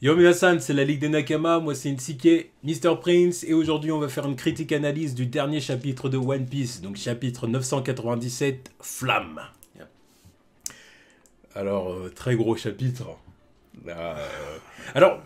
Yo Minasan, c'est la Ligue des Nakama, moi c'est Nsike, Mr. Prince, et aujourd'hui on va faire une critique analyse du dernier chapitre de One Piece, donc chapitre 997, Flamme. Yep. Alors, très gros chapitre. Alors,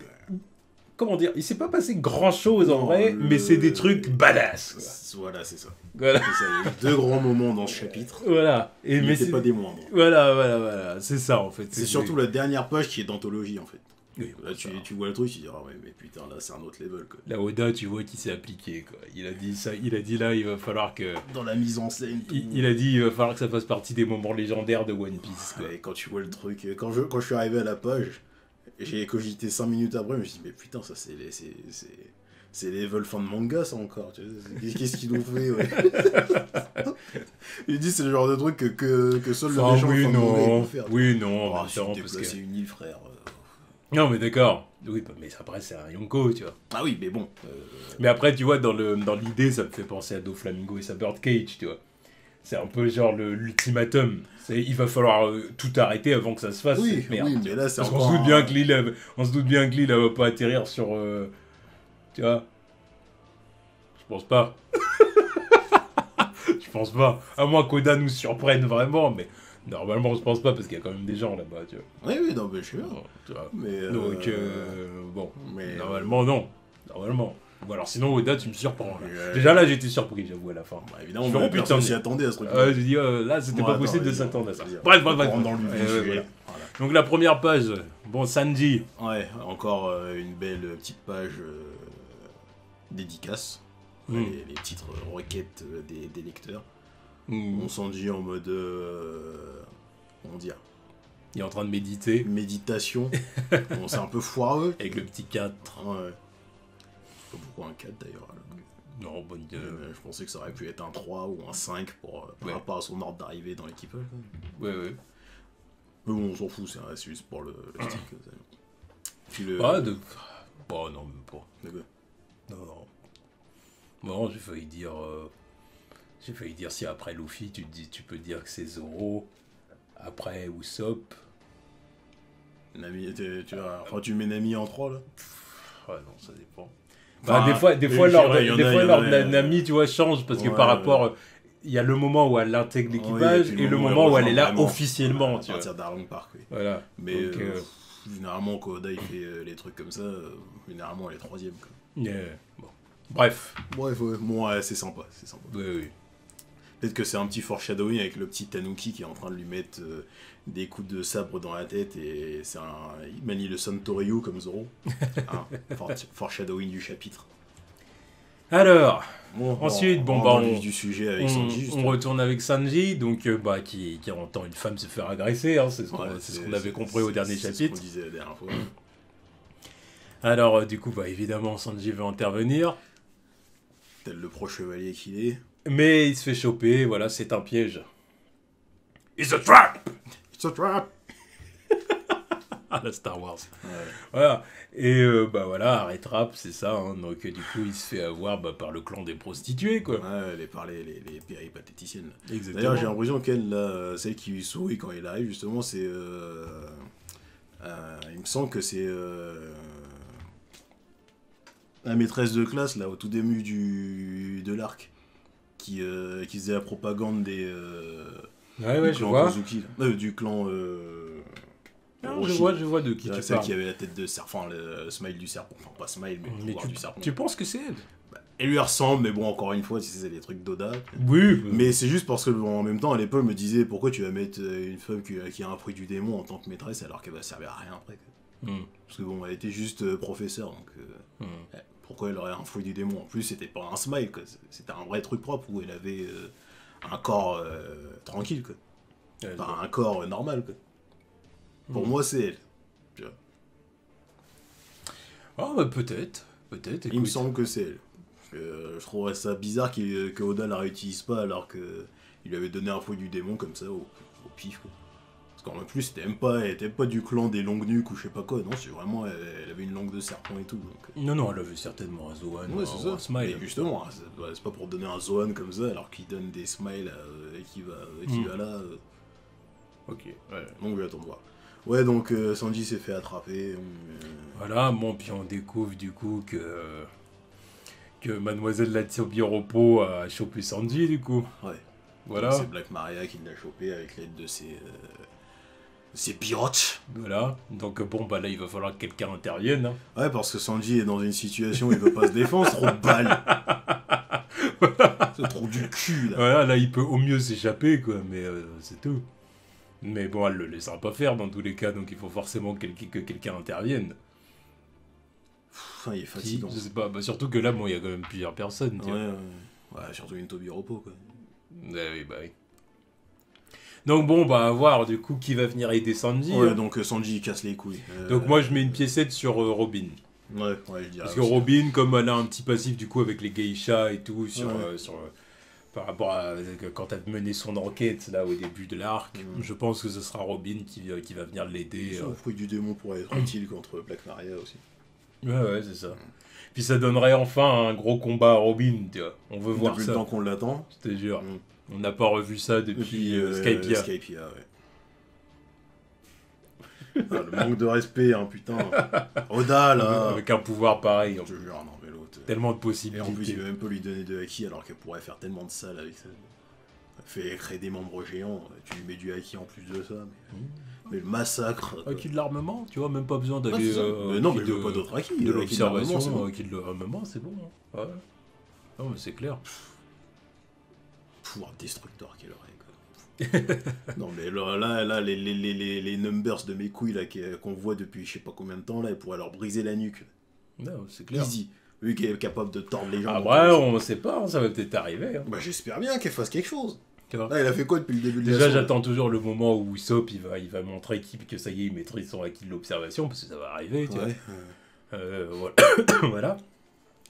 comment dire, il s'est pas passé grand chose en vrai, mais c'est des trucs badass. Voilà, c'est ça. Voilà. C'est ça. Il y a eu deux grands moments dans ce chapitre. Voilà. Et mais c'est pas des moindres. Voilà. C'est ça en fait. C'est surtout la dernière page qui est d'anthologie en fait. Oui, là, tu vois le truc, tu dis, ah ouais, mais putain, là, c'est un autre level, quoi. La Oda, tu vois qu'il s'est appliqué, quoi. Il a dit ça, il a dit là, il va falloir que... Dans la mise en scène, tout. Il a dit, il va falloir que ça fasse partie des moments légendaires de One Piece, quoi. Et quand tu vois le truc, quand je suis arrivé à la page, j'ai cogité 5 minutes après, je me suis dit, mais putain, ça, c'est level fin de manga, ça, encore. Qu'est-ce qu'ils nous fait, ouais. Il dit, c'est le genre de truc que seul le méchant oui, fin de manga peut faire. Oui, non, parce que c'est une île, frère. Non, mais d'accord. Oui, mais après, c'est un Yonko, tu vois. Ah oui, mais bon. Mais après, tu vois, dans l'idée, ça me fait penser à Doflamingo et sa Birdcage, tu vois. C'est un peu genre l'ultimatum. Il va falloir tout arrêter avant que ça se fasse. Oui, merde, oui, mais là, c'est parce qu'on se doute bien que l'île, va pas atterrir sur... tu vois. Je pense pas. Je pense pas. À moins qu'Oda nous surprenne vraiment, mais... Normalement, je pense pas, parce qu'il y a quand même des gens là-bas, tu vois. Oui, non, mais je suis là. Tu vois. Mais donc, bon, mais normalement, non. Normalement. Ou alors, sinon, Oda, tu me surprends, là. Déjà, là, j'étais surpris, j'avoue, à la fin. Bah, évidemment, moi, personne s'y attendait à ce truc-là. J'ai dit, là, c'était pas possible de s'attendre à ça. Bref. Voilà. Donc, la première page, bon, Sanji. Ouais, encore une belle petite page dédicace. Les titres requêtes des lecteurs. On Sanji en mode... comment dire, il est en train de méditer. Méditation. Bon, c'est un peu foireux. Avec le petit 4. Ouais. Je sais pas pourquoi un 4 d'ailleurs. Non, bonne idée. Je pensais que ça aurait pu être un 3 ou un 5 par rapport à son ordre d'arrivée dans l'équipage. Ouais. Mais bon, on s'en fout, c'est juste pour le style. Puis Bon, non, même pas. De quoi? Non. Bon, j'ai failli dire... J'ai failli dire si après Luffy, tu peux dire que c'est Zoro, après Usopp. Nami, tu mets Nami en 3 là? Ouais, non, ça dépend. Bah, des fois l'ordre Nami, tu vois, change parce que par rapport. Il y a le moment où elle intègre l'équipage et le moment où elle est là officiellement. À partir d'Arlong Park, oui. Voilà. Mais généralement, quand Oda il fait les trucs comme ça, généralement elle est 3ème. Bon. Bref, ouais. Bon, c'est sympa. Oui. Peut-être que c'est un petit foreshadowing avec le petit Tanuki qui est en train de lui mettre des coups de sabre dans la tête et il manie le Santoryu comme Zoro. Foreshadowing du chapitre. Alors, ensuite, du sujet avec Sanji. On retourne avec Sanji, donc qui entend une femme se faire agresser, hein, c'est ce qu'on avait compris au dernier chapitre. C'est ce qu'on disait la dernière fois. Alors, du coup, évidemment, Sanji veut intervenir. Tel le pro-chevalier qu'il est. Mais il se fait choper, voilà, c'est un piège. It's a trap! It's a trap! À la Star Wars. Ouais. Voilà. Et voilà, arrête trap, c'est ça. Hein. Donc du coup, il se fait avoir par le clan des prostituées, quoi. Ouais, par les péripatéticiennes. Exactement. D'ailleurs, j'ai l'impression qu'elle, là, celle qui lui sourit quand il arrive, justement, c'est... il me semble que c'est... la maîtresse de classe, là, au tout début de l'arc. Qui faisait la propagande des ouais, du clan Kozuki, du clan je vois de qui tu celle parles. qui avait la tête de serpent, le smile du serpent, enfin pas smile mais le pouvoir du serpent. Tu penses que c'est elle? Elle lui ressemble, mais bon, encore une fois, c'est des trucs d'Oda. Oui. Mais c'est juste parce que en même temps, à l'époque, je me disais pourquoi tu vas mettre une femme qui a un fruit du démon en tant que maîtresse alors qu'elle va servir à rien après. Parce que bon, elle était juste professeure, donc pourquoi elle aurait un fruit du démon? En plus, c'était pas un smile, quoi. C'était un vrai truc propre où elle avait un corps tranquille, quoi. Enfin, un corps normal, quoi. Pour moi, c'est elle. Tu vois. Ah, peut-être. Il me semble que c'est elle. Je trouverais ça bizarre que Oda la réutilise pas alors qu'il lui avait donné un fruit du démon comme ça au pif, quoi. En plus, elle était pas du clan des longues nuques ou je sais pas quoi, non, c'est vraiment, elle avait une langue de serpent et tout. Donc... Non, elle avait certainement un Zoan, un smile. Et justement, c'est pas pour donner un Zoan comme ça alors qu'il donne des smiles qui va là. Ok, Donc, j'attends de voir. Ouais, donc Sanji s'est fait attraper. Voilà, bon, puis on découvre du coup que Mademoiselle Latiobie-Repos a chopé Sanji, du coup. Ouais. Voilà. C'est Black Maria qui l'a chopé avec l'aide de ses pirates. Voilà. Donc bon, bah là, il va falloir que quelqu'un intervienne. Hein. Ouais, parce que Sanji est dans une situation où il peut pas se défendre, c'est trop de balles. C'est trop du cul, là. Voilà, là, il peut au mieux s'échapper, quoi, mais c'est tout. Mais bon, elle le laissera pas faire dans tous les cas, donc il faut forcément que quelqu'un intervienne. Il est fatigant. Je sais pas, bah, surtout que là, bon, il y a quand même plusieurs personnes. Ouais, surtout une Toby Repos, quoi. Oui, bah oui. Donc bon, bah à voir du coup qui va venir aider Sanji. Ouais, donc Sanji casse les couilles. Donc moi je mets une piécette sur Robin. Ouais, je dirais. Parce que Robin, comme elle a un petit passif du coup avec les geishas et tout, par rapport à quand elle menait son enquête là au début de l'arc, je pense que ce sera Robin qui va venir l'aider. Son fruit du démon pourrait être utile contre Black Maria aussi. Ouais, c'est ça. Puis ça donnerait enfin un gros combat à Robin, tu vois. On veut voir ça. Depuis le temps qu'on l'attend. Je te jure. On n'a pas revu ça depuis Skypiea. Skypiea, ouais. Ah, le manque de respect, hein, putain. Oda, là. Avec un pouvoir pareil. Je te jure, non, mais l'autre. Tellement de possibilités. Et en plus, il veut même pas lui donner de haki alors qu'elle pourrait faire tellement de sale avec ça. Fait créer des membres géants, tu lui mets du haki en plus de ça. Mais le massacre. Haki de l'armement, tu vois, même pas besoin d'aller. Mais non, mais il veut pas d'autres haki. De l'observation, haki de l'armement, c'est bon. Hein. Ouais. Non, mais c'est clair. Pouvoir destructeur qu'elle aurait, quoi. Non, mais là les numbers de mes couilles là qu'on voit depuis je sais pas combien de temps, là, elle pourrait leur briser la nuque. Non, c'est clair. Easy. Lui qui est capable de tordre les gens. Ah ouais, on sait pas, hein, ça va peut-être arriver. Hein. Bah j'espère bien qu'elle fasse quelque chose. Là, elle a fait quoi depuis le début de Déjà, j'attends toujours le moment où Usopp il va montrer que ça y est, il maîtrise son acquis de l'observation, parce que ça va arriver, tu vois. Voilà.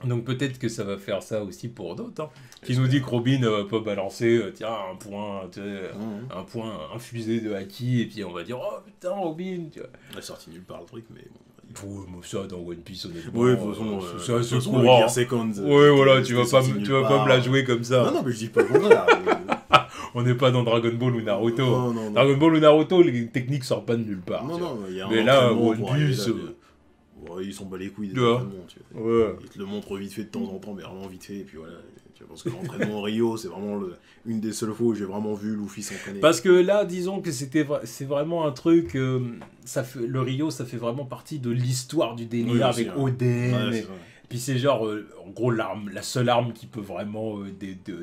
Donc peut-être que ça va faire ça aussi pour d'autres. Hein, qui nous dit que Robin peut balancer tiens, un point infusé de haki, et puis on va dire oh putain, Robin, tu vois. Elle est sortie nulle part le truc, mais bon. Ça dans One Piece honnêtement. Oui, de toute façon, c'est assez courant. Oui, voilà, tu vas pas me la jouer comme ça. Non, mais je dis pas le contraire. On n'est pas dans Dragon Ball ou Naruto. Non. Dragon Ball ou Naruto, les techniques sortent pas de nulle part. Non, il y a un mais là, One Piece. Ils s'en bat les couilles des entraînements, Ils te le montrent vite fait de temps en temps, mais vraiment vite fait, et puis voilà. Parce que l'entraînement Rio, c'est vraiment une des seules fois où j'ai vraiment vu Luffy s'entraîner. Parce que là, disons que c'est vraiment un truc, le Rio, ça fait vraiment partie de l'histoire du délire avec Oden. Ouais, puis c'est genre, en gros, la seule arme qui peut vraiment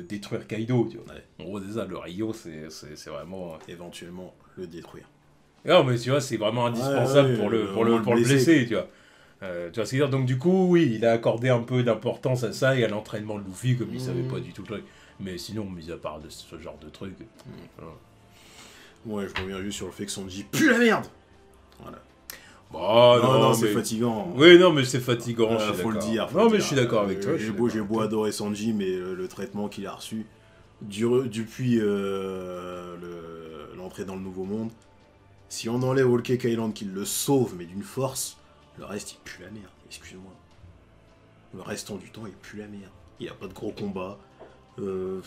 détruire Kaido, tu vois. Ouais. En gros, c'est ça, le Rio, c'est vraiment... Éventuellement, le détruire. Non, mais tu vois, c'est vraiment indispensable pour le blesser, tu vois. Tu vois ce que je veux dire. Donc du coup, oui, il a accordé un peu d'importance à ça et à l'entraînement de Luffy, comme il savait pas du tout le truc. Mais sinon, mis à part de ce genre de truc... Ouais, je reviens juste sur le fait que Sanji pue la merde. Voilà. Bah, non, c'est fatigant. Oui, non, mais c'est fatigant, faut le dire. Non, mais je suis d'accord avec toi. J'ai beau adorer Sanji, mais le traitement qu'il a reçu depuis l'entrée dans le Nouveau Monde, si on enlève Whole Cake Island qui le sauve, mais d'une force, le reste il pue la merde, excuse-moi. Le restant du temps il pue la merde. Il n'y a pas de gros combats. Le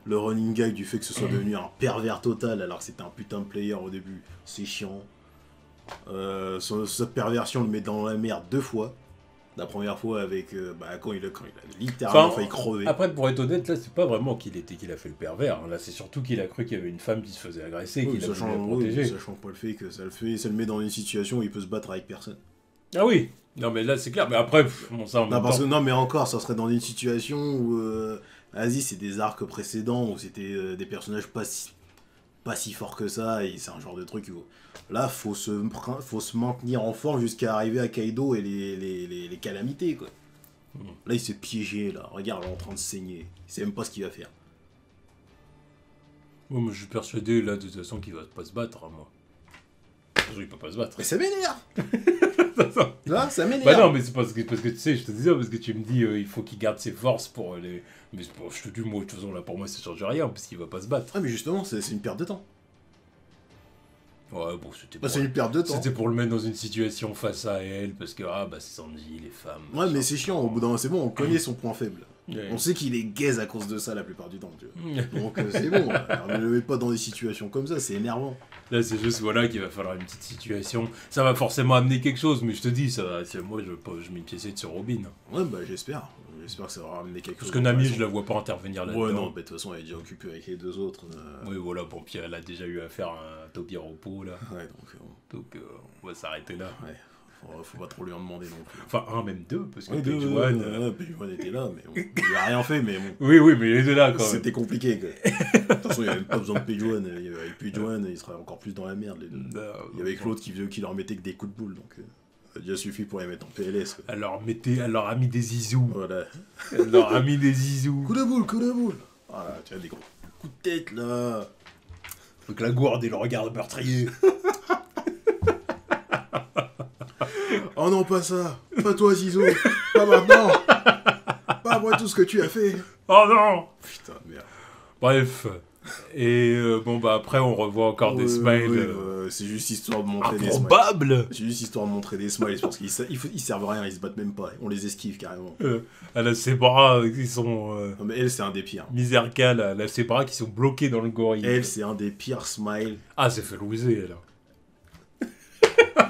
running gag du fait que ce soit devenu un pervers total alors que c'était un putain de player au début, c'est chiant. Cette perversion le met dans la merde 2 fois. La première fois avec quand il a littéralement failli crever. Après, pour être honnête, là c'est pas vraiment qu'il a fait le pervers. Hein. Là c'est surtout qu'il a cru qu'il y avait une femme qui se faisait agresser et qu'il a voulu la protéger. Sachant pas le fait que ça le met dans une situation où il peut se battre avec personne. Ah oui. Non mais là c'est clair. Mais après, non mais encore, ça serait dans une situation où vas-y, c'est des arcs précédents où c'était des personnages pas si forts que ça, et c'est un genre de truc où là faut se maintenir en forme jusqu'à arriver à Kaido et les calamités, quoi. Là il s'est piégé, là, regarde, il est en train de saigner, il sait même pas ce qu'il va faire. Moi je suis persuadé là de toute façon qu'il va pas se battre, hein, moi. Il peut pas se battre. Mais ça m'énerve. Là, ça m'énerve. Bah non, mais c'est parce que tu sais, je te dis ça parce que tu me dis il faut qu'il garde ses forces pour les... Mais je te dis, moi, de toute façon, là, pour moi, ça change rien, parce qu'il va pas se battre. Ah, mais justement, c'est une perte de temps. Ouais, bon, c'était c'est une perte de temps. C'était pour le mettre dans une situation face à elle, parce que, c'est Sanji, les femmes... Ouais, mais c'est chiant, au bout d'un moment, c'est bon, on connaît son point faible. Ouais. On sait qu'il est gaze à cause de ça la plupart du temps, tu vois. Donc c'est bon, ne le mets pas dans des situations comme ça, c'est énervant. Là, c'est juste, voilà, qu'il va falloir une petite situation. Ça va forcément amener quelque chose, mais je te dis, ça va, moi, je mets piécé sur Robin. Ouais, bah j'espère. J'espère que ça va amener quelque chose. Parce que Nami, je la vois pas intervenir là-dedans. Ouais, non, bah, de toute façon, elle est déjà occupée avec les deux autres. Oui, voilà, bon, puis elle a déjà eu affaire à un Tobiropo, là. Ouais, donc on va s'arrêter là. Ouais. Faut pas trop lui en demander non plus. Enfin, même deux, parce que Page-One était là, mais il a rien fait, mais bon. Oui, mais il était là quand même. C'était compliqué, quoi. De toute façon, il n'y avait même pas besoin de Page-One. Avec Page-One, il serait encore plus dans la merde, les deux. Il y avait Claude qui leur mettait que des coups de boule, donc ça a déjà suffi pour les mettre en PLS, quoi. Elle leur a mis des zizous. Voilà. Elle leur a mis des zizous. Coup de boule. Voilà, tu as des gros coups de tête, là. Faut que la gourde et le regard meurtrier. Oh non, pas ça. Pas toi, Zizou. Pas maintenant. Pas après tout ce que tu as fait. Oh non. Putain, merde. Bref. Et bon, bah après, on revoit encore des smiles. C'est juste histoire de montrer des smiles. Improbable. C'est juste histoire de montrer des smiles parce qu'ils servent à rien, ils se battent même pas. On les esquive carrément. Elle a ses bras qui sont. Non, mais elle, c'est un des pires. Miserka, elle a ses bras qui sont bloqués dans le gorille. Elle, c'est un des pires smiles. Ah, c'est fait louiser, elle.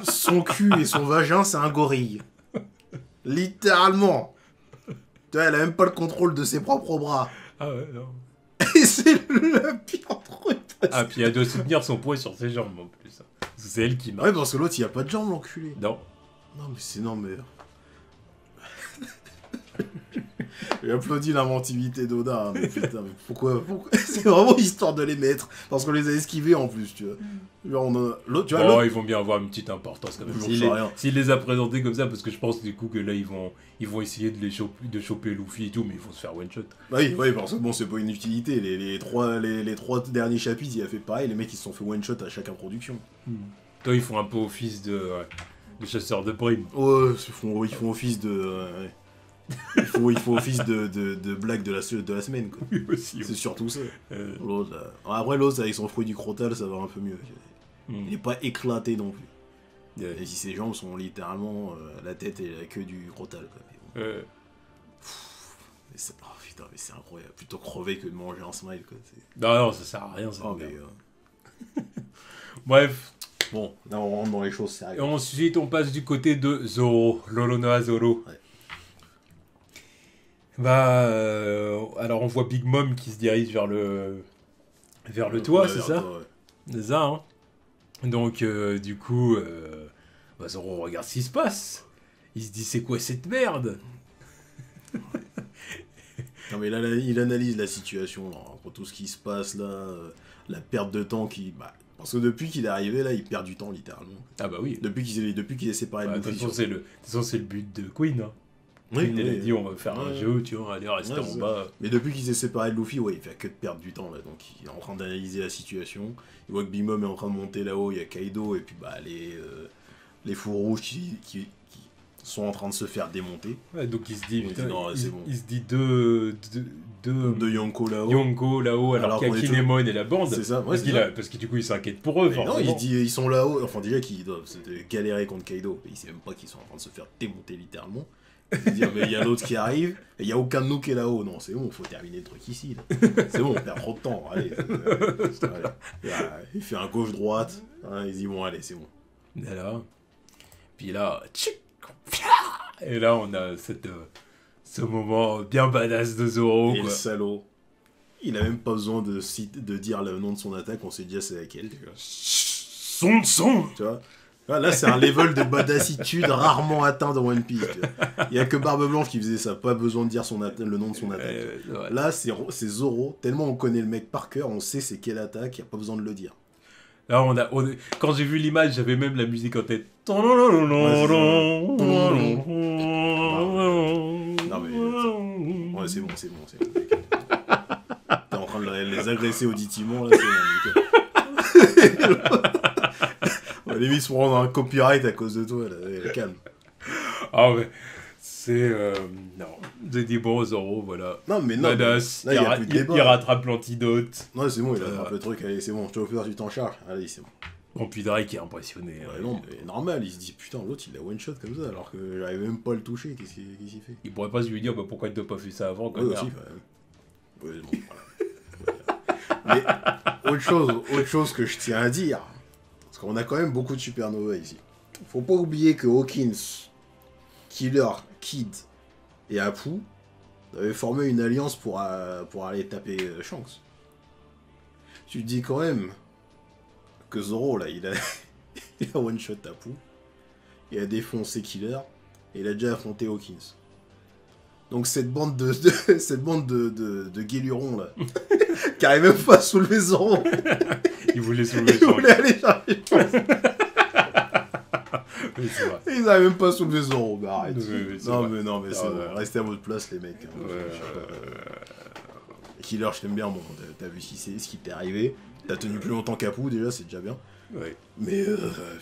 Son cul et son vagin, c'est un gorille. Littéralement. Tu vois, elle a même pas le contrôle de ses propres bras. Ah ouais, non. Et c'est le pire truc. Ah, puis elle doit soutenir son poids sur ses jambes en plus. C'est elle qui marche. Ouais, parce que l'autre, il a pas de jambes, l'enculé. Non. Non, mais c'est... Non, mais... J'ai applaudi l'inventivité d'Oda, hein, mais putain, mais pourquoi c'est vraiment histoire de les mettre, parce qu'on les a esquivés en plus, tu vois. Genre, l'autre, tu vois, l'autre... Ils vont bien avoir une petite importance quand même. S'il les a présentés comme ça, parce que je pense du coup que là, ils vont essayer de choper Luffy et tout, mais ils vont se faire one-shot. Bah oui, parce que bon, c'est pas une utilité. Les trois derniers chapitres, il a fait pareil, les mecs, ils se sont fait one-shot à chaque introduction. Toi, ils font un peu office de chasseur de primes. Ouais, ils font office de... Il faut office de blague de la semaine, quoi. Oui, aussi. C'est surtout ça. L'autre, là. Après, l'autre, avec son fruit du crotal, ça va un peu mieux. Il est pas éclaté non plus. Et si ses jambes sont littéralement la tête et la queue du crotal, quoi. Mais bon. Mais c'est... Oh, putain, mais c'est incroyable. Plutôt crever que de manger un smile, quoi. Non, ça sert à rien, ça. Oh, mais, bref. Bon, là, on rentre dans les choses sérieuses. Et ensuite, on passe du côté de Zoro. Lolonoa Zoro. Ouais. Alors on voit Big Mom qui se dirige vers le toit, c'est ça? C'est ça, hein. Donc, du coup, Zoro regarde ce qui se passe. Il se dit, c'est quoi cette merde? Non, mais là, il analyse la situation, là, entre tout ce qui se passe, là, la perte de temps qui... parce que depuis qu'il est arrivé, là, il perd du temps, littéralement. Ah bah oui. Depuis qu'il est séparé de Luffy. De toute façon, c'est le but de Queen, hein. Oui, il a dit on va faire un jeu, tu vois, allez rester en bas. Mais depuis qu'il s'est séparé de Luffy, il fait que de perdre du temps là, donc il est en train d'analyser la situation. Il voit que Big Mom est en train de monter là-haut, il y a Kaido et puis les fous rouges qui sont en train de se faire démonter. Ouais, donc il se dit, putain, non, bon. Il se dit deux Yonko là-haut. Yonko là-haut, alors qu'il y a Kinemon et la bande. C'est ça, parce que du coup il s'inquiète pour eux. Non, il dit ils sont là-haut, enfin déjà qu'ils doivent galérer contre Kaido, et il sait même pas qu'ils sont en train de se faire démonter littéralement. Dire, mais il y a l'autre qui arrive, et il n'y a aucun de nous qui est là-haut. Non, c'est bon, faut terminer le truc ici. Là. C'est bon, on perd trop de temps. Allez. Il fait un gauche-droite. Hein, il dit, bon, allez, c'est bon. Et là, puis là, et là, on a ce moment bien badass de Zoro. Et quoi. Le salaud, il a même pas besoin de dire le nom de son attaque, on sait déjà c'est laquelle. Son. Tu vois. Là, c'est un level de badassitude rarement atteint dans One Piece. Il n'y a que Barbe Blanche qui faisait ça, pas besoin de dire le nom de son attaque. Là, c'est Zoro, tellement on connaît le mec par cœur, on sait c'est quelle attaque, il n'y a pas besoin de le dire. Là, quand j'ai vu l'image, j'avais même la musique en tête. Non, mais... Ouais, c'est bon. T'es en train de les agresser auditivement, là, c'est bon. Les mecs se prendre un copyright à cause de toi, là. Calme. Ah ouais, c'est... non, j'ai dit bon, Zoro, voilà. Non, mais non. Badass, il rattrape l'antidote. Non, c'est bon, il attrape le truc, allez, c'est bon, Chopper, tu t'en charges. Allez, c'est bon. Bon, puis Drake est impressionné. Ouais, non, mais normal, il se dit putain, l'autre il a one shot comme ça, alors que j'arrive même pas à le toucher, qu'est-ce qu'il fait? Il pourrait pas se lui dire pourquoi tu n'as pas fait ça avant quand même. même. Aussi, ouais, bon, voilà. Mais autre chose que je tiens à dire, parce qu'on a quand même beaucoup de supernova ici. Faut pas oublier que Hawkins, Killer, Kid et Apu avaient formé une alliance pour aller taper Shanks. Tu te dis quand même que Zoro, là, il a one-shot Apu, il a défoncé Killer, et il a déjà affronté Hawkins. Donc cette bande de guélurons, là, qui arrive même pas à soulever Zoro. Il voulait soulever Shanks. Il voulait aller chercher Shanks. Oui, c'est vrai. Ils n'avaient même pas soulevé Zoro, mais arrête. Oui, non, mais c'est bon. Restez à votre place, les mecs. Killer, je t'aime bien, bon, t'as vu ce qui t'est arrivé. T'as tenu plus longtemps qu'Apu, déjà, c'est déjà bien. Ouais. Mais,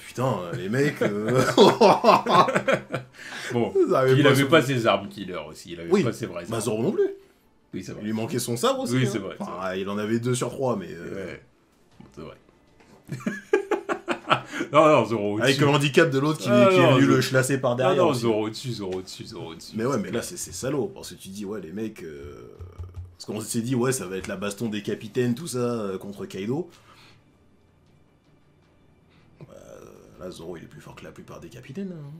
putain, les mecs... Bon, il avait pas ses armes, Killer, aussi. Il avait pas ses vraies armes. Zoro non plus. Oui, c'est vrai. Il lui manquait son sabre aussi. Oui, c'est vrai. Enfin, il en avait 2 sur 3, mais... Ouais. Bon, c'est vrai. non, Zoro au-dessus. Avec le handicap de l'autre qui est venu le chlasser par derrière. Non, Zoro au-dessus. Mais ouais, mais là, c'est salaud. Parce que tu dis, ouais, les mecs... Parce qu'on s'est dit, ouais, ça va être la baston des capitaines, tout ça, contre Kaido. Là, Zoro, il est plus fort que la plupart des capitaines. Hein.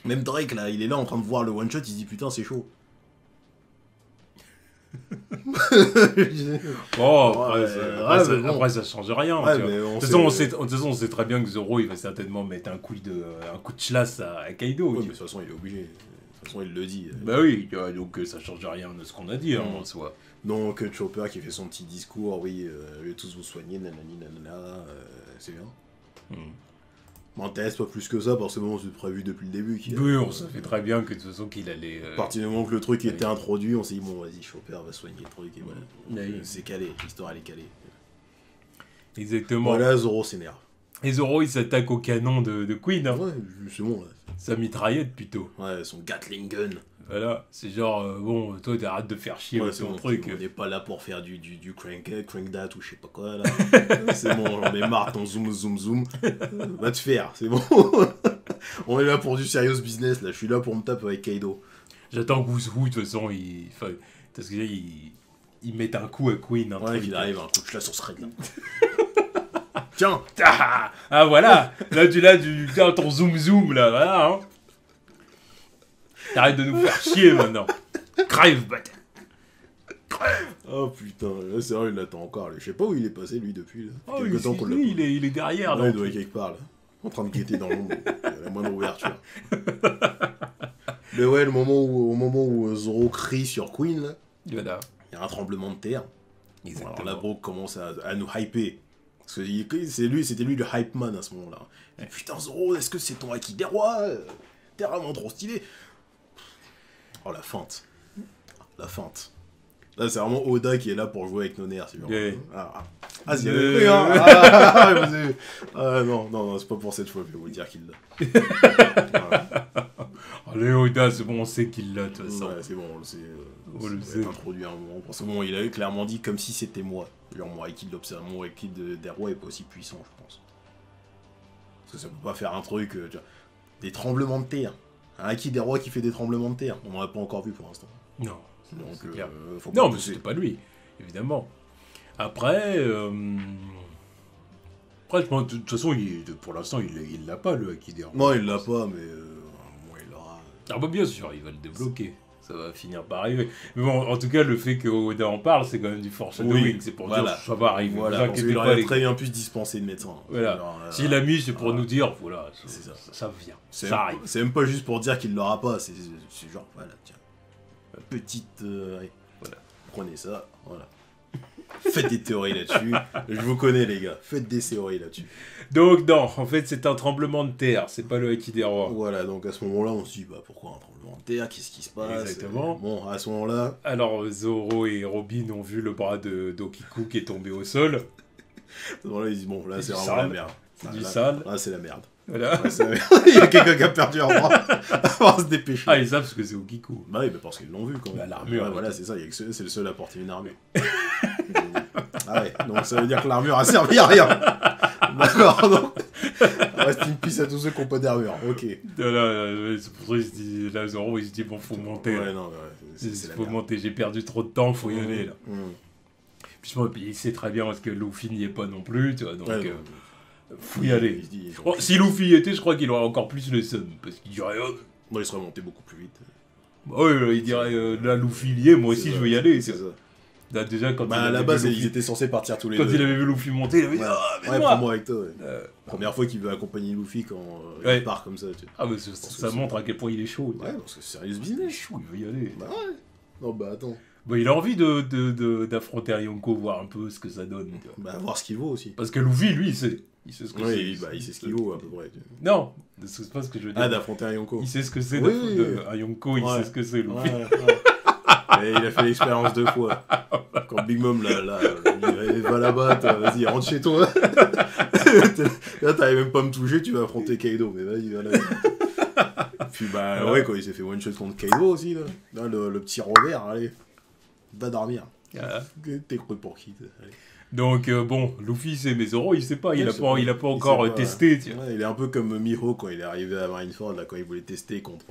Même Drake, là, il est là en train de voir le one-shot, il se dit, putain, c'est chaud. Bon, après, ça change rien. Ouais, de toute façon, on sait très bien que Zoro, il va certainement mettre un coup de chlasse à Kaido. Ouais, mais de toute façon, il est obligé. De toute façon, il le dit. Bah oui, donc ça change rien de ce qu'on a dit, en soi. Donc, Chopper qui fait son petit discours, oui, je vais tous vous soigner, nanani, nanana, c'est bien. M'intéresse pas plus que ça, parce que bon, c'est prévu depuis le début. Oui, on savait très bien que de toute façon qu'il allait... À partir du moment que le truc était introduit, on s'est dit, bon, vas-y, Chopper va soigner le truc, et voilà. C'est calé, l'histoire, elle est calée. Exactement. Voilà, Zoro s'énerve. Et Zoro, il s'attaque au canon de Queen. Hein. Ouais, c'est bon, là. Sa mitraillette, plutôt. Ouais, son Gatling gun. Voilà, c'est genre, bon, toi, t'arrêtes de faire chier avec ton truc. On n'est pas là pour faire du crank that ou je sais pas quoi, là. C'est bon, j'en ai marre, ton zoom. Va te faire, c'est bon. On est là pour du serious business, là. Je suis là pour me taper avec Kaido. J'attends que Wushu, de toute façon, parce que il met un coup à Queen. Ouais, qu'il arrive, un coup de chasse, on se règle, là. Tiens. Ah, voilà. Là, tu as ton zoom, là, voilà, hein. T'arrêtes de nous faire chier, maintenant. Crève, bâtard. Crève. Oh, putain, là, c'est vrai, il l'attend encore, là. Je sais pas où il est passé, lui, depuis, là. Oh, il est derrière, là. Il doit être quelque part, là. En train de guetter dans l'ombre, à la moindre ouverture. Mais ouais, au moment où Zoro crie sur Queen, là, voilà. Il y a un tremblement de terre. Exactement. Alors là, Brook commence à nous hyper. Parce que c'était lui le hype man à ce moment-là. Et putain, Zoro, est-ce que c'est ton Haki des rois? T'es vraiment trop stylé. Oh, la feinte. Là, c'est vraiment Oda qui est là pour jouer avec nos nerfs. C'est genre... c'est non, c'est pas pour cette fois, je vais vous le dire qu'il l'a. Allez, Oda, c'est bon, on sait qu'il l'a, de toute façon. Ouais, c'est bon, on le sait. On le sait. Introduit à un moment. Parce que bon, il avait clairement dit comme si c'était moi. Genre, mon Haki de l'observe, mon Haki des rois est pas aussi puissant, je pense. Parce que ça peut pas faire un truc... des tremblements de terre. Un Haki des rois qui fait des tremblements de terre. On n'en a pas encore vu pour l'instant. Non. Donc, faut pas non, mais c'était pas lui, évidemment. Après, je pense, de toute façon, pour l'instant, il l'a pas, le Haki des rois. Non, il l'a pas, mais il l'aura. Ah bah bien sûr, il va le débloquer. Ça va finir par arriver. Mais bon, en tout cas, le fait que Oda en parle, c'est quand même du foreshadowing. Oui, c'est pour dire que ça va arriver. Voilà, parce qu'il aurait très bien pu se dispenser de médecin. Voilà. S'il l'a mis, c'est pour nous dire, voilà, ça vient. Ça arrive. C'est même pas juste pour dire qu'il l'aura pas, c'est genre, voilà, tiens. Petite... voilà. Prenez ça, voilà. Faites des théories là-dessus. Je vous connais, les gars. Faites des théories là-dessus. Donc, non, en fait, c'est un tremblement de terre. C'est pas le Haki des rois. Voilà, donc à ce moment-là, on se dit, bah, pourquoi un tremblement de terre? Qu'est-ce qui se passe? Exactement. Bon, à ce moment-là... Alors, Zoro et Robin ont vu le bras de Dokiku qui est tombé au sol. À ce moment-là, ils disent, bon, là, c'est vraiment la merde. C'est du sale. Là, c'est la merde. Voilà. Ouais, il y a quelqu'un qui a perdu un bras. On va se dépêcher. Ah, ils savent parce que c'est Okiku. Bah oui, parce qu'ils l'ont vu quand même. Bah, l'armure. Ouais, voilà, c'est ça, c'est le seul à porter une armure. Ah ouais, donc ça veut dire que l'armure a servi à rien. D'accord, donc... Reste in peace à tous ceux qui n'ont pas d'armure, ok. C'est pour ça qu'il se dit, là, Zoro, il se dit, bon, faut monter. Ouais, non, faut monter, j'ai perdu trop de temps, faut y aller, là. Puis il sait très bien parce que Luffy n'y est pas non plus, tu vois, donc... faut y aller. Si Luffy y était, je crois qu'il aurait encore plus le seum, parce qu'il dirait... il serait monté beaucoup plus vite. Ouais, il dirait, là, Luffy y est, moi aussi, je veux y aller. C'est ça. Là, déjà, quand à la base, ils étaient censés partir tous les deux. Quand il avait vu Luffy monter, il avait dit prends-moi avec toi. Première fois qu'il veut accompagner Luffy quand il part comme ça. Tu vois. Ah, mais ça montre à quel point il est chaud. Ouais, parce que c'est sérieux business. Il est chaud, il veut y aller. Bah ouais. Non, bah attends. Il a envie d'affronter Yonko, voir un peu ce que ça donne. Voir ce qu'il vaut aussi. Parce que Luffy, lui, il sait ce que c'est. Oui, il sait ce qu'il vaut à peu près. Non, c'est pas ce que je veux dire. Ah, d'affronter un Yonko. Il sait ce que c'est un Yonko, il sait ce que c'est, Luffy. Et il a fait l'expérience 2 fois. Quand Big Mom, il va là-bas, vas-y, rentre chez toi. Là, t'arrives même pas à me toucher, tu vas affronter Kaido. Mais vas-y, va là. Puis ouais, quoi, il s'est fait one shot contre Kaido aussi, là. Là le petit revers, allez, va dormir. T'es cru pour qui, allez. Donc bon, Luffy sait, mais Zoro il sait pas, il a pas encore testé. Ouais, il est un peu comme Miho quand il est arrivé à Marineford, là, quand il voulait tester contre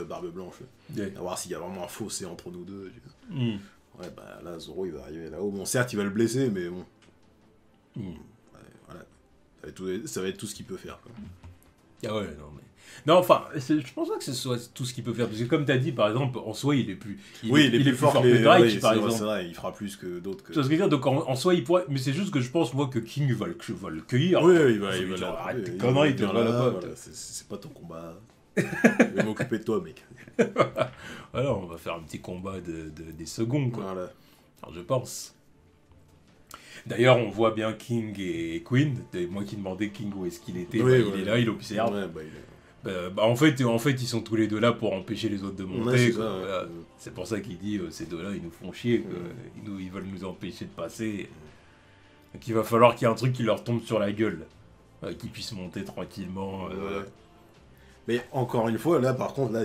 Barbe Blanche. À voir s'il y a vraiment un fossé entre nous deux. Ouais, là, Zoro, il va arriver là-haut. Bon, certes, il va le blesser, mais bon. Ouais, voilà. Ça va être tout ce qu'il peut faire, quoi. Ah ouais, non, mais... Non, enfin, je pense pas que ce soit tout ce qu'il peut faire. Parce que comme t'as dit, par exemple, en soi, il est plus... Il est plus fort que Drake, par exemple. C'est vrai, il fera plus que d'autres. C'est ce que je veux dire, donc en soi, il pourrait... Mais c'est juste que je pense, moi, que King va le cueillir. Oui, il va arrête tes conneries, t'es là-bas. C'est pas ton combat. Je vais m'occuper de toi, mec. Voilà, on va faire un petit combat des secondes, quoi. Voilà. Alors, je pense. D'ailleurs, on voit bien King et Queen. Moi qui demandais King où est-ce qu'il était, il est là, il observe. En fait, ils sont tous les deux là pour empêcher les autres de monter. C'est pour ça qu'il dit ces deux-là, ils nous font chier, ils veulent nous empêcher de passer. Donc il va falloir qu'il y ait un truc qui leur tombe sur la gueule, qu'ils puissent monter tranquillement. Mais encore une fois, là par contre,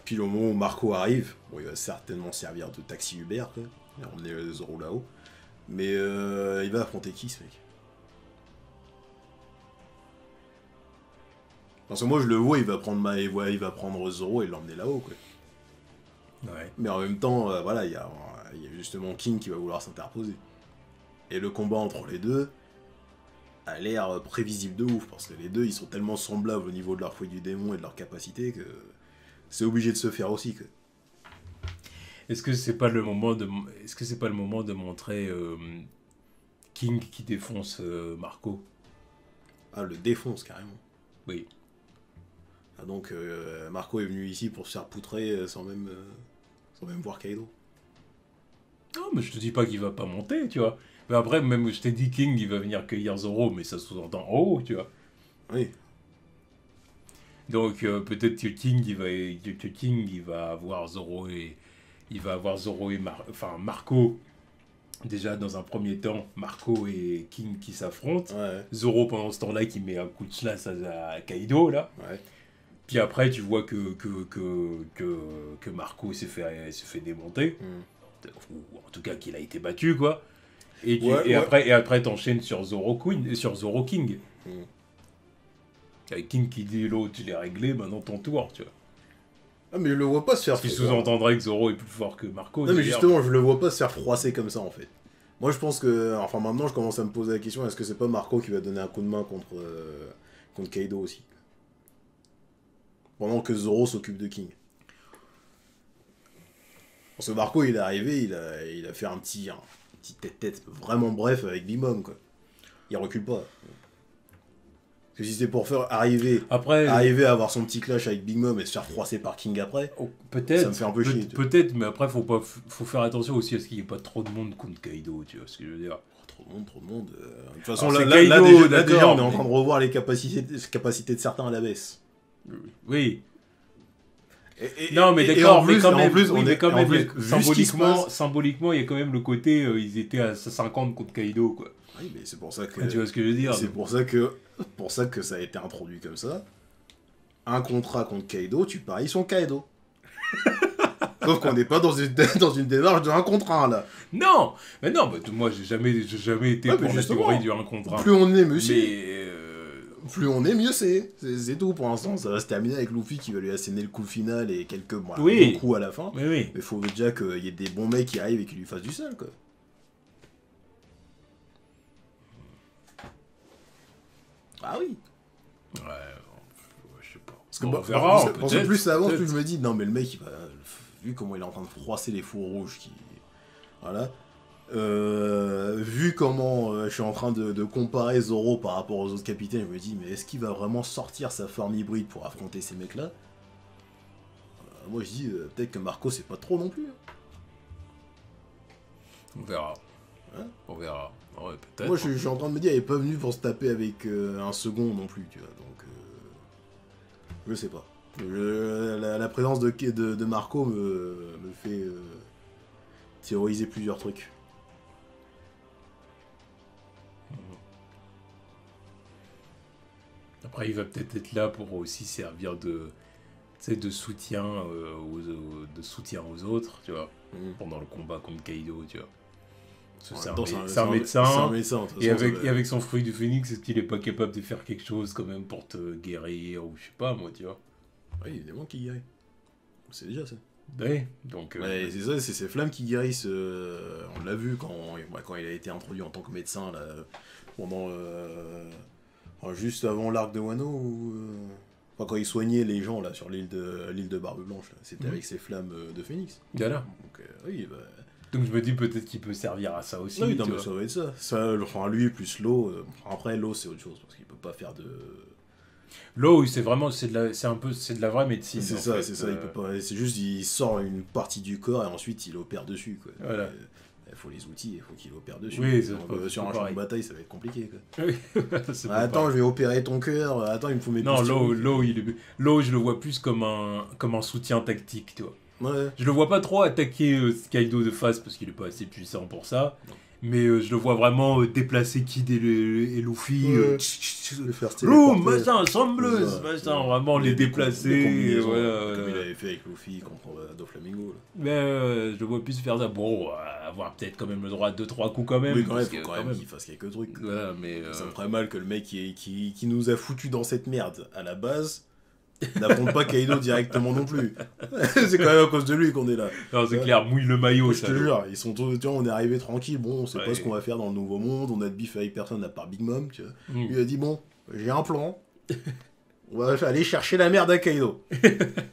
puis le moment où Marco arrive, il va certainement servir de taxi Uber, quoi. Il va emmener Zoro là-haut. Mais il va affronter qui, ce mec? Parce que moi, je le vois, il va prendre Zoro et l'emmener là-haut, quoi. Ouais. Mais en même temps, voilà, il y a justement King qui va vouloir s'interposer. Et le combat entre les deux a l'air prévisible de ouf, parce que les deux, ils sont tellement semblables au niveau de leur fouille du démon et de leur capacité que c'est obligé de se faire aussi, quoi. Est-ce que c'est pas le moment de montrer King qui défonce Marco? Ah, le défonce carrément. Oui. Ah, donc Marco est venu ici pour se faire poutrer sans même voir Kaido. Non, mais je te dis pas qu'il va pas monter, tu vois. Mais après, même je t'ai dit King, il va venir cueillir Zoro, mais ça sous-entend en haut, tu vois. Oui. Donc peut-être que King, il va avoir Zoro et... Il va avoir Zoro et Marco, déjà dans un premier temps, Marco et King qui s'affrontent. Ouais. Zoro pendant ce temps-là qui met un coup de chlasse à Kaido, là. Ouais. Puis après, tu vois que Marco s'est fait démonter. Ou en tout cas qu'il a été battu, quoi. Et après t'enchaînes sur Zoro King. Avec King qui dit l'autre, tu l'as réglé, maintenant ton tour, tu vois. Ah, mais je le vois pas se faire... Ce qui sous-entendrait que Zoro est plus fort que Marco. Non, mais justement, je le vois pas se faire froisser comme ça, en fait. Moi, je pense que... Enfin, maintenant, je commence à me poser la question, est-ce que c'est pas Marco qui va donner un coup de main contre Kaido aussi? Pendant que Zoro s'occupe de King. Parce que Marco, il est arrivé, il a fait un petit tête-tête vraiment bref avec Big Mom, quoi. Il recule pas. Parce que si c'est pour arriver à avoir son petit clash avec Big Mom et se faire froisser par King après, peut-être, ça me fait un peu chier. Peut-être, mais après, faut faire attention aussi à ce qu'il n'y ait pas trop de monde contre Kaido, tu vois ce que je veux dire. Trop de monde. De toute façon, là, déjà, on est en train de revoir les capacités de certains à la baisse. Oui. Non, mais d'accord, mais quand même, symboliquement, il y a quand même le côté, ils étaient à 50 contre Kaido, quoi. Oui, mais c'est pour ça que... Tu vois ce que je veux dire? C'est pour ça que ça a été introduit comme ça. Un contrat contre Kaido, tu paries son Kaido. Sauf qu'on n'est pas dans une démarche de 1 contre 1, là. Non, mais non, moi j'ai jamais été pour la théorie du 1 contre 1. Plus on est, monsieur. Mais plus on est, mieux c'est. C'est tout pour l'instant. Ça va se terminer avec Luffy qui va lui asséner le coup final et quelques bons coups à la fin. Mais il faut déjà qu'il y ait des bons mecs qui arrivent et qui lui fassent du sale, quoi. Ah oui. Ouais, je sais pas. Parce que on verra. Parce que plus ça avance, plus je me dis, non mais le mec, il va, vu comment il est en train de froisser les fours rouges, voilà. Vu comment je suis en train de comparer Zoro par rapport aux autres capitaines, je me dis, mais est-ce qu'il va vraiment sortir sa forme hybride pour affronter ces mecs-là? Moi je dis, peut-être que Marco c'est pas trop non plus. On verra. Hein, on verra. Ouais, peut-être. Moi je suis en train de me dire, il est pas venu pour se taper avec un second non plus, tu vois, donc je sais pas. La présence de Marco me fait théoriser plusieurs trucs. Après, il va peut-être être là pour aussi servir de soutien, de soutien aux autres, tu vois, pendant le combat contre Kaido, tu vois. C'est un médecin, et avec son fruit du phénix, est-ce qu'il est pas capable de faire quelque chose quand même pour te guérir, ou je sais pas, moi, tu vois. Oui, évidemment qu'il guérit. C'est déjà ça. Ouais, donc... c'est ça, c'est ces flammes qui guérissent. On l'a vu quand il a été introduit en tant que médecin, là, pendant... juste avant l'arc de Wano, quand il soignait les gens là, sur l'île de Barbe Blanche, c'était avec ses flammes de phénix. Voilà. Donc, oui, donc je me dis peut-être qu'il peut servir à ça aussi. Oui, non, mais ça va être ça. Lui plus l'eau. Après, l'eau, c'est autre chose, parce qu'il peut pas faire de... L'eau, c'est vraiment, c'est de la vraie médecine. C'est ça, il peut pas. C'est juste, il sort une partie du corps et ensuite il opère dessus, quoi. Voilà. Il faut les outils, il faut qu'il opère dessus. Oui, sur un champ de bataille, ça va être compliqué, quoi. Oui, attends, je vais opérer ton cœur. Attends, il me faut mes pistons. Non, l'eau, je le vois plus comme un soutien tactique, tu vois. Ouais. Je le vois pas trop attaquer Kaido de face parce qu'il est pas assez puissant pour ça. Non. Mais je le vois vraiment déplacer Kid et Luffy. Le faire machin, sembleuse, machin, vraiment les déplacer. Comme il avait fait avec Luffy contre Doflamingo. Mais je le vois plus faire ça. Bon, avoir peut-être quand même le droit à 2-3 coups quand même. Oui, quand même, il faut quand même qu'il fasse quelques trucs. Voilà, mais ça me ferait mal que le mec qui nous a foutu dans cette merde à la base n'affronte pas Kaido directement non plus. C'est quand même à cause de lui qu'on est là. Non, c'est clair, mouille le maillot. Je te jure, ils sont tous, tu vois, on est arrivé tranquille, bon, on sait pas ce qu'on va faire dans le nouveau monde, on a de bif avec personne à part Big Mom, tu vois. Il a dit, bon, j'ai un plan, on va aller chercher la merde à Kaido.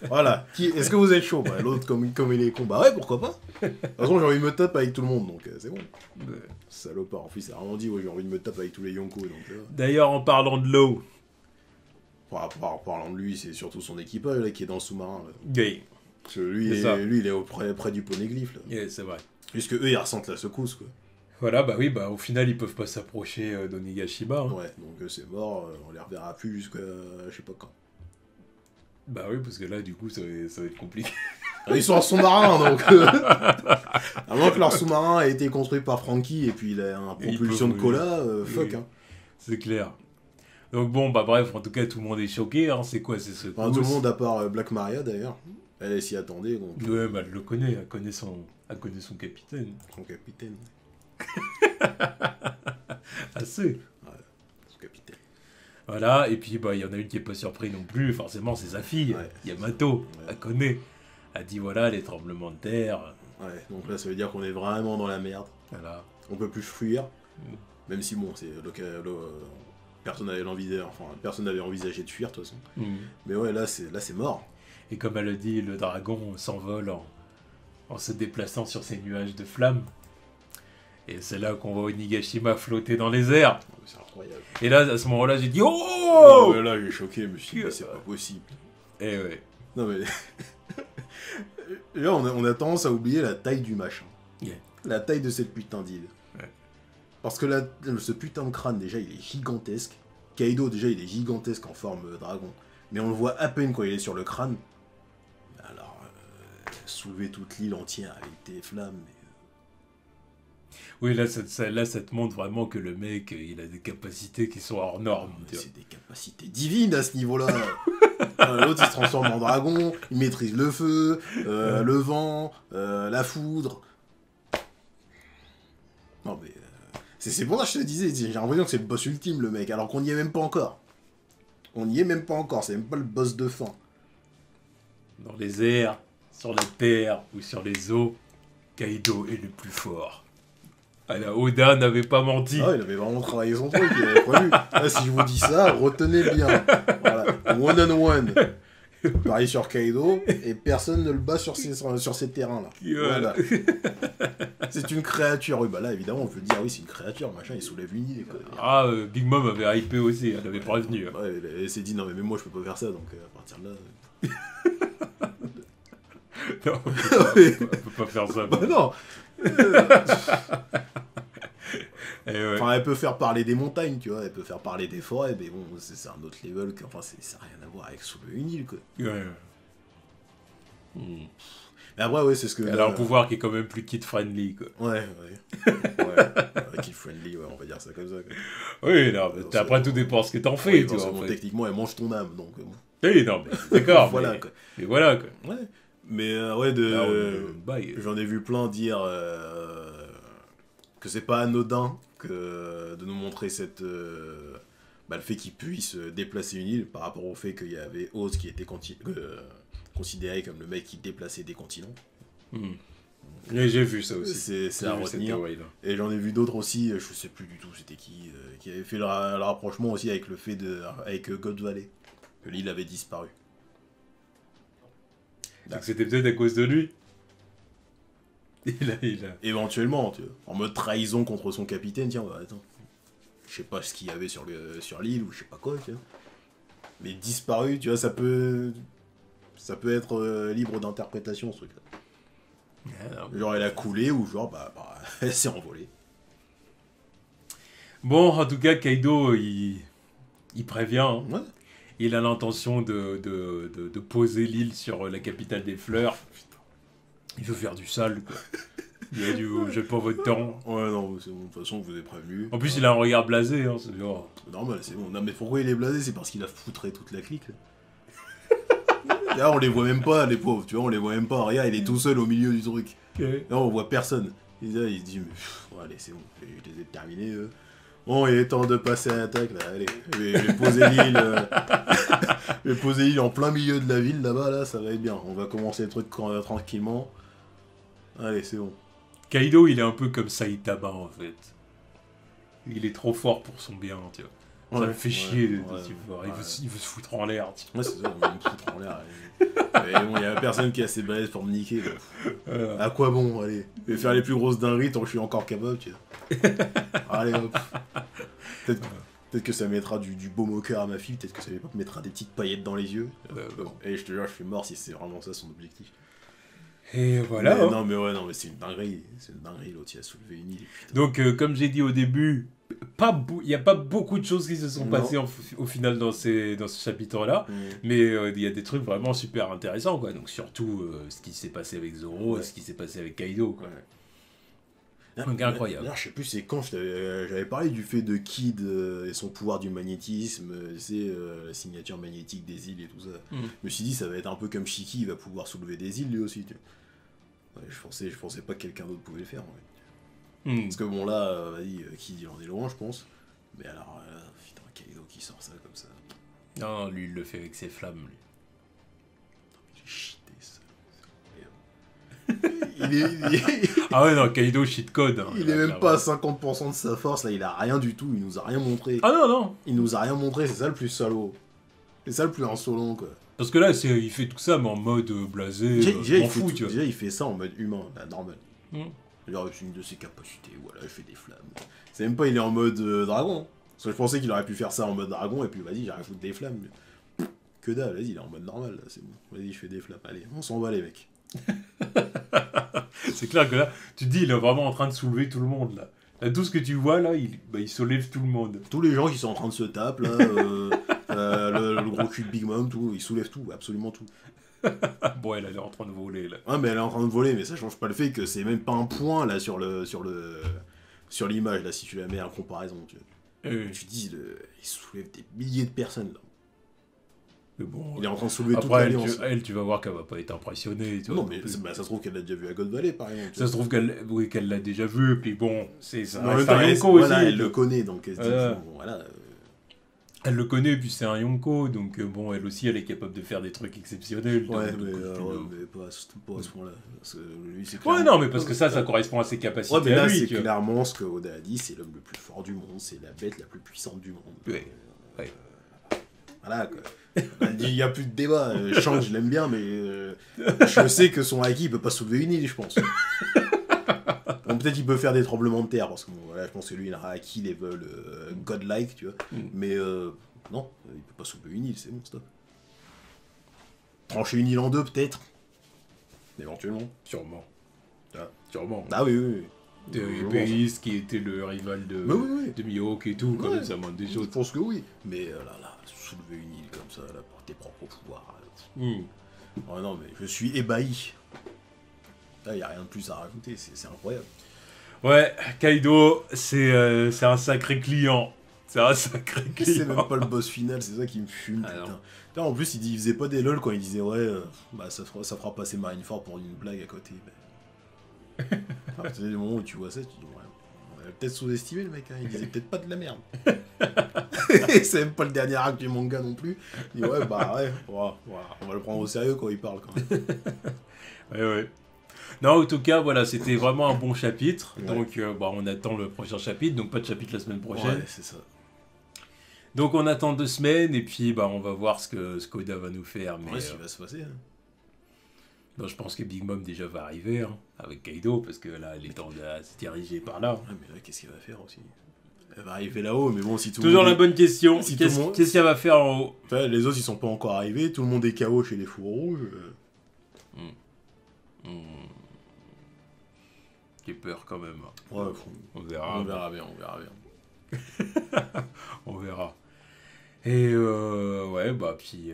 Voilà, est-ce que vous êtes chaud? L'autre, comme il est con, bah ouais, pourquoi pas. De toute façon, j'ai envie de me taper avec tout le monde, donc c'est bon. Salopard, en plus, il a vraiment dit, ouais, j'ai envie de me taper avec tous les Yonko. D'ailleurs, en parlant de l'eau, en parlant de lui, c'est surtout son équipage là, qui est dans le sous-marin. Oui. Parce que lui, il est près du poneglyphe. Là. Oui, c'est vrai. Puisque eux, ils ressentent la secousse, quoi. Voilà, au final, ils peuvent pas s'approcher d'Onigashima. Hein. Ouais, donc c'est mort, on les reverra plus jusqu'à je sais pas quand. Bah oui, parce que là, du coup, ça va être compliqué. Ils sont en sous-marin, donc... à moins que leur sous-marin ait été construit par Franky et puis il a une propulsion de cola, fuck, hein. C'est clair. Donc bon, bref, en tout cas, tout le monde est choqué, hein. C'est quoi, c'est ce tout le monde, à part Black Maria, d'ailleurs. Elle s'y attendait, donc... Ouais, elle le connaît, elle connaît son capitaine. Son capitaine. Assez. Ouais, son capitaine. Voilà, et puis, il y en a une qui est pas surprise non plus, forcément, c'est sa fille, Yamato, elle connaît. Elle dit, voilà, les tremblements de terre. Ouais, donc là, ça veut dire qu'on est vraiment dans la merde. Voilà. On peut plus fuir, même si, bon, c'est... Personne n'avait envisagé de fuir, de toute façon. Mais ouais, là, c'est mort. Et comme elle a dit, le dragon s'envole en se déplaçant sur ces nuages de flammes. Et c'est là qu'on voit Onigashima flotter dans les airs. C'est incroyable. Et là, à ce moment-là, j'ai dit « Oh !» Là, j'ai choqué, je me suis dit « c'est pas possible. » Eh ouais. Non, mais... Là, on a tendance à oublier la taille du machin. Yeah. La taille de cette putain d'île. Ouais. Parce que là, ce putain de crâne, déjà, il est gigantesque. Kaido, déjà, il est gigantesque en forme dragon. Mais on le voit à peine quand il est sur le crâne. Alors, soulever toute l'île entière avec des flammes... Oui, là, ça te montre vraiment que le mec, il a des capacités qui sont hors normes. C'est des capacités divines à ce niveau-là. L'autre, il se transforme en dragon, il maîtrise le feu, le vent, la foudre. Non, mais... C'est pour ça que je te disais, j'ai l'impression que c'est le boss ultime, le mec, alors qu'on n'y est même pas encore. On n'y est même pas encore, c'est même pas le boss de fin. Dans les airs, sur la terre ou sur les eaux, Kaido est le plus fort. Ah là, Oda n'avait pas menti. Ah, il avait vraiment travaillé son truc, il avait prévu. Là, si je vous dis ça, retenez bien. Voilà. One on one. Pareil sur Kaido, et personne ne le bat sur ces terrains-là. Voilà. C'est une créature. Oui, bah là, évidemment, on peut dire, oui, c'est une créature, machin, il soulève une idée. Quoi. Ah, Big Mom avait hypé aussi, elle avait prévenu. Ouais, elle s'est dit, non, mais même moi, je peux pas faire ça, donc à partir de là... Non, on peut pas faire ça. Bah non. Ouais. Enfin, elle peut faire parler des montagnes, tu vois, elle peut faire parler des forêts, mais bon, c'est un autre level, enfin, ça n'a rien à voir avec soulever une île, quoi. Ouais. Mais après, ouais, c'est ce que... Elle a un pouvoir qui est quand même plus kid-friendly, quoi. Ouais. Kid-friendly, ouais, on va dire ça comme ça, quoi. Oui, non, mais après, tout dépend ce que t'en fais, oui, tu vois. En fait. Techniquement, elle mange ton âme, donc... Oui, non, mais d'accord, voilà, mais... quoi. Et voilà, quoi. Ouais. Mais, ouais, j'en ai vu plein dire que c'est pas anodin que de nous montrer cette... le fait qu'il puisse déplacer une île par rapport au fait qu'il y avait Oz qui était considéré comme le mec qui déplaçait des continents. Et j'ai vu ça aussi. C'est à retenir. Et j'en ai vu d'autres aussi, je sais plus du tout c'était qui avait fait le rapprochement aussi avec le fait avec God Valley, que l'île avait disparu. Donc c'était peut-être à cause de lui. Il a... Éventuellement, tu vois, en mode trahison contre son capitaine, tiens, bah, attends. Je sais pas ce qu'il y avait sur l'île ou je sais pas quoi, tu vois. Mais disparu, tu vois, ça peut être libre d'interprétation, ce truc-là. Genre, elle a coulé ou genre, elle s'est envolée. Bon, en tout cas, Kaido, il prévient. Hein. Ouais. Il a l'intention de poser l'île sur la capitale des fleurs. Il veut faire du sale, quoi. Il a dit, j'ai pas votre temps. Ouais, non, c'est bon, de toute façon, vous avez prévenu. En plus, il a un regard blasé, hein, c'est genre... Normal, c'est bon. Non, mais pourquoi il est blasé? C'est parce qu'il a foutré toute la clique, là. Là, on les voit même pas, les pauvres, tu vois, on les voit même pas. Regarde, il est tout seul au milieu du truc. Okay. Là, on voit personne. Il se dit, mais allez, c'est bon, je les ai terminés. Bon, il est temps de passer à l'attaque, là, allez. Je vais poser l'île. Je vais poser l'île en plein milieu de la ville, là-bas, là, ça va être bien. On va commencer le truc tranquillement. Allez, c'est bon. Kaido, il est un peu comme Saitama, en fait. Il est trop fort pour son bien, tu vois. Ça me fait chier, il veut se foutre en l'air. Ouais, c'est ça, on veut me foutre en l'air. Mais bon, il y a personne qui est assez balèze pour me niquer. À quoi bon, allez. Je vais faire les plus grosses dingueries tant que je suis encore capable, tu vois. Allez, hop. Peut-être que ça mettra du baume au cœur à ma fille, peut-être que ça mettra des petites paillettes dans les yeux. Et je te jure, je suis mort si c'est vraiment ça son objectif. Et voilà. Mais, non, mais c'est une dinguerie. C'est une dinguerie, l'autre, il a soulevé une île. Putain. Donc, comme j'ai dit au début, il n'y a pas beaucoup de choses qui se sont passées au final dans ce chapitre-là, mais il y a des trucs vraiment super intéressants, quoi. Donc, surtout ce qui s'est passé avec Zoro et ce qui s'est passé avec Kaido, quoi. Donc, incroyable. Là, je sais plus, c'est quand j'avais parlé du fait de Kid et son pouvoir du magnétisme, la signature magnétique des îles et tout ça. Je me suis dit, ça va être un peu comme Shiki, il va pouvoir soulever des îles lui aussi. Tu vois. Ouais, je pensais pas que quelqu'un d'autre pouvait le faire. Ouais. Parce que bon, là, vas-y, Kid il en est loin, je pense. Mais alors, putain, Kaido qui sort ça comme ça. Non, lui, il le fait avec ses flammes, lui. J'ai cheaté ça. Ah ouais, non, Kaido cheat code. Hein, il est même pas à 50% de sa force, là, il a rien du tout, il nous a rien montré. Ah non. Il nous a rien montré, c'est ça le plus salaud. C'est ça le plus insolent, quoi. Parce que là, il fait tout ça, mais en mode blasé, m'en fous, tu vois. Déjà, il fait ça en mode humain, normal. Genre, c'est une de ses capacités, voilà, je fais des flammes. C'est même pas, il est en mode dragon. Parce que je pensais qu'il aurait pu faire ça en mode dragon, et puis vas-y, j'arrive à foutre des flammes. Que dalle, vas-y, il est en mode normal, là, c'est bon. Vas-y, je fais des flammes, allez, on s'en va, les mecs. C'est clair que là, tu te dis, il est vraiment en train de soulever tout le monde, là. Là, tout ce que tu vois, là, il soulève tout le monde. Tous les gens qui sont en train de se taper, là, le gros cul de Big Mom, tout, il soulève tout, absolument tout. Bon, elle est en train de voler, là. Ouais, mais elle est en train de voler, mais ça change pas le fait que c'est même pas un point, là, sur l'image, là, si tu la mets en comparaison, tu vois. Tu dis, il soulève des milliers de personnes, là. Mais bon, il est en train de soulever toute après, l'alliance. tu vas voir qu'elle va pas être impressionnée. Tu non, vois, mais ça se trouve qu'elle l'a déjà vu à God Valley, par exemple. Ça se trouve qu'elle l'a déjà vu, et puis bon, ça reste un Yonko aussi. Voilà, elle le connaît, donc voilà. Elle le connaît, puis c'est un Yonko, donc bon, elle aussi, elle est capable de faire des trucs exceptionnels. Ouais, mais pas à ce point-là. Lui, ouais, non, mais parce que ça correspond à ses capacités. Ouais, mais là, c'est clairement ce que Oda a dit, c'est l'homme le plus fort du monde, c'est la bête la plus puissante du monde. Ouais. Voilà, quoi. Il n'y a plus de débat. Shang, je l'aime bien, mais je sais que son haki, il peut pas soulever une île, je pense. Bon, peut-être qu'il peut faire des tremblements de terre, parce que bon, voilà, je pense que lui, il a un haki level godlike, tu vois. Mais non, il peut pas soulever une île, c'est bon, stop. Trancher une île en deux, peut-être. Éventuellement. Sûrement. Sûrement. Ah oui, oui, oui. Beast qui était le rival de Mihawk et tout, quand même, ça manque des choses. Je pense que oui. Mais là, soulever une île comme ça, là, pour tes propres pouvoirs. Oh non, mais je suis ébahi. Là, il n'y a rien de plus à rajouter, c'est incroyable. Ouais, Kaido, c'est un sacré client. C'est un sacré client. C'est même pas le boss final, c'est ça qui me fume, putain. En plus, il faisait pas des lol quand il disait ouais, ça fera passer Marineford pour une blague à côté. C'est des moments où tu vois ça, tu dis ouais, on avait peut-être sous-estimé le mec, hein. Il disait peut-être pas de la merde. C'est même pas le dernier acte du manga non plus. Il dit ouais, on va le prendre au sérieux quand il parle quand même. Ouais. Non, en tout cas, voilà, c'était vraiment un bon chapitre. Ouais. Donc, on attend le prochain chapitre. Donc, pas de chapitre la semaine prochaine. Ouais, c'est ça. Donc, on attend 2 semaines. Et puis, on va voir ce qu'Oda va nous faire. Mais, ce qui va se passer. Hein. Non, je pense que Big Mom déjà va arriver avec Kaido. Parce que là, elle est temps de se diriger par là. Ouais, mais là, qu'est-ce qu'elle va faire aussi? Elle va arriver là-haut, mais bon, si tout toujours le monde... la bonne question. Si qu'est-ce qu'elle va faire en haut? Enfin, les autres, ils sont pas encore arrivés. Tout le monde est KO chez les fours rouges. J'ai peur quand même. Ouais, on verra. On verra bien. On verra. Et puis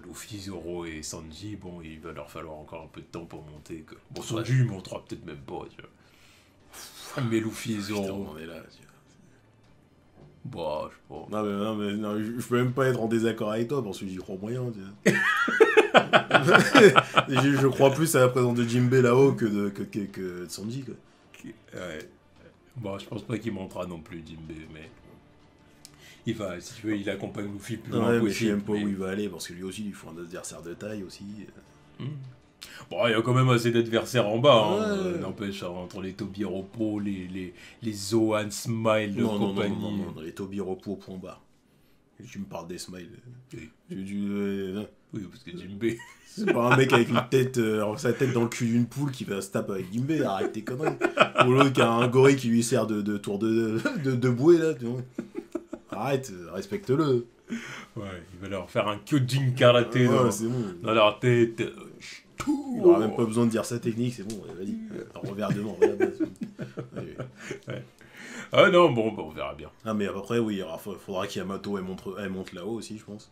Luffy, Zoro et Sanji, il va leur falloir encore un peu de temps pour monter. Bon, Sanji, il montera peut-être même pas, tu vois. Mais Luffy et Zoro... Putain, on est là, tu vois. Je sais pas. Non, je peux même pas être en désaccord avec toi, parce que j'y crois moyen, tu vois. Je crois plus à la présence de Jinbei là-haut que de Sanji, quoi. Ouais. Bon, je pense pas qu'il montera non plus, Jinbei, mais... Il va, si tu veux, il accompagne Luffy plus loin possible. Mais je sais même pas où il va aller, parce que lui aussi, il faut un adversaire de taille aussi. Bon, il y a quand même assez d'adversaires en bas, n'empêche, entre les Tobiropo, les Zoan, Smile, compagnie... Non, les Tobiropo, point barre. Tu me parles des Smiles. Oui, parce que Jinbei... C'est pas un mec avec une tête, sa tête dans le cul d'une poule qui va se taper avec Jinbei, arrête tes conneries. Ou l'autre qui a un gorille qui lui sert de tour de bouée, là, tu vois. Arrête, respecte-le. Ouais, il va leur faire un Kyojin karaté dans leur tête. Il n'aura même pas besoin de dire sa technique, c'est bon, vas-y. Revers devant, regarde. Ouais. Ah non, on verra bien. Ah, mais après, oui, il faudra qu'Yamato elle monte là-haut aussi, je pense.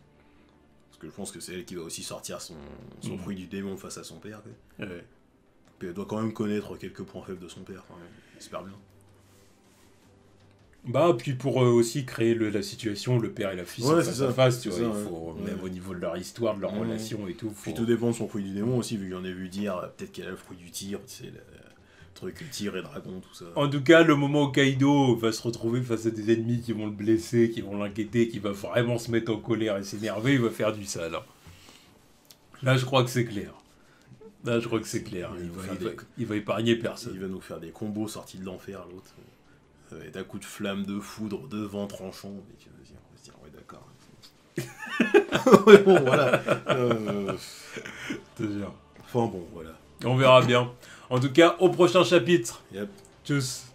Parce que je pense que c'est elle qui va aussi sortir son fruit du démon face à son père. Quoi. Ouais. Puis elle doit quand même connaître quelques points faibles de son père, quand même. J'espère bien. Puis pour aussi créer la situation, le père et la fille sont face à face, tu vois, il faut, même au niveau de leur histoire, de leur relation et tout. Puis tout dépend de son fruit du démon aussi, vu que j'en ai vu dire, peut-être qu'elle a le fruit du tir, tu sais, le truc tir et dragon, tout ça. En tout cas, le moment où Kaido va se retrouver face à des ennemis qui vont le blesser, qui vont l'inquiéter, qui va vraiment se mettre en colère et s'énerver, il va faire du sale. Là, je crois que c'est clair. Il va épargner personne. Il va nous faire des combos sortis de l'enfer, l'autre. Avec un coup de flamme, de foudre, de vent tranchant. Et tu vas dire, on va se dire, ouais, d'accord. Ouais, bon, voilà. Te jure. Enfin bon, voilà. On verra bien. En tout cas, au prochain chapitre. Yep. Tchuss.